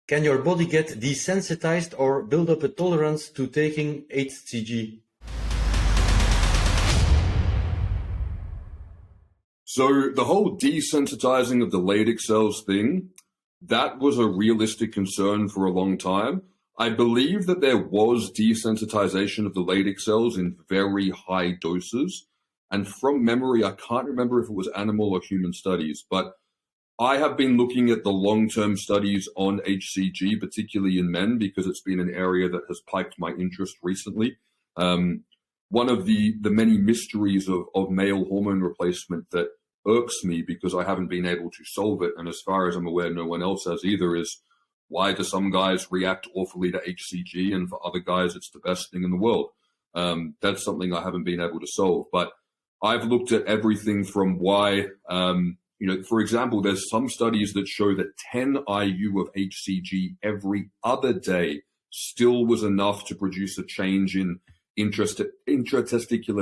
Can your body get desensitized or build up a tolerance to taking HCG? So the whole desensitizing of the Leydig cells thing, that was a realistic concern for a long time. I believe that there was desensitization of the Leydig cells in very high doses. And from memory, I can't remember if it was animal or human studies, but I have been looking at the long-term studies on HCG, particularly in men, because it's been an area that has piqued my interest recently. One of the many mysteries of male hormone replacement that irks me because I haven't been able to solve it, and as far as I'm aware, no one else has either, is why do some guys react awfully to HCG and for other guys it's the best thing in the world? That's something I haven't been able to solve, but I've looked at everything from why, for example, there's some studies that show that 10 IU of HCG every other day still was enough to produce a change in intratesticular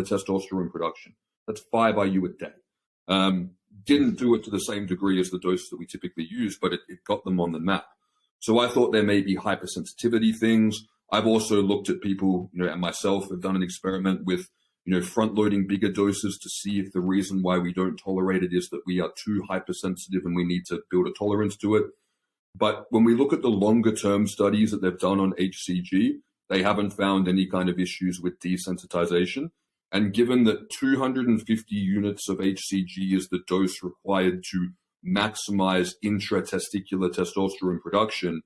testosterone production. That's 5 IU a day. Didn't do it to the same degree as the doses that we typically use, but it got them on the map. So I thought there may be hypersensitivity things. I've also looked at people, and myself have done an experiment with, front-loading bigger doses to see if the reason why we don't tolerate it is that we are too hypersensitive and we need to build a tolerance to it. But when we look at the longer-term studies that they've done on HCG, they haven't found any kind of issues with desensitization. And given that 250 units of HCG is the dose required to maximize intratesticular testosterone production,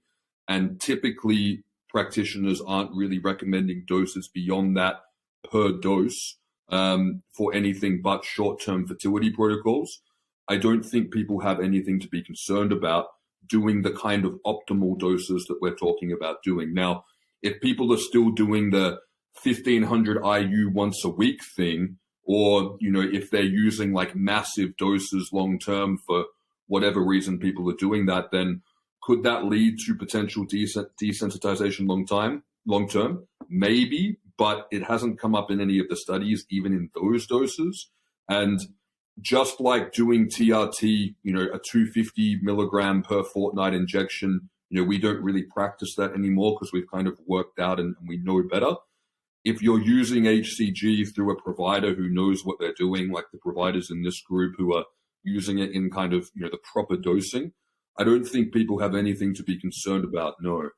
and typically practitioners aren't really recommending doses beyond that per dose for anything but short-term fertility protocols, I don't think people have anything to be concerned about doing the kind of optimal doses that we're talking about doing. Now, if people are still doing the 1500 IU once a week thing, or, if they're using like massive doses long-term for whatever reason people are doing that, then could that lead to potential desensitization long-term? Maybe, but it hasn't come up in any of the studies, even in those doses. And just like doing TRT, a 250 milligram per fortnight injection, we don't really practice that anymore because we've kind of worked out and we know better. If you're using HCG through a provider who knows what they're doing, like the providers in this group who are using it in kind of, the proper dosing, I don't think people have anything to be concerned about, no.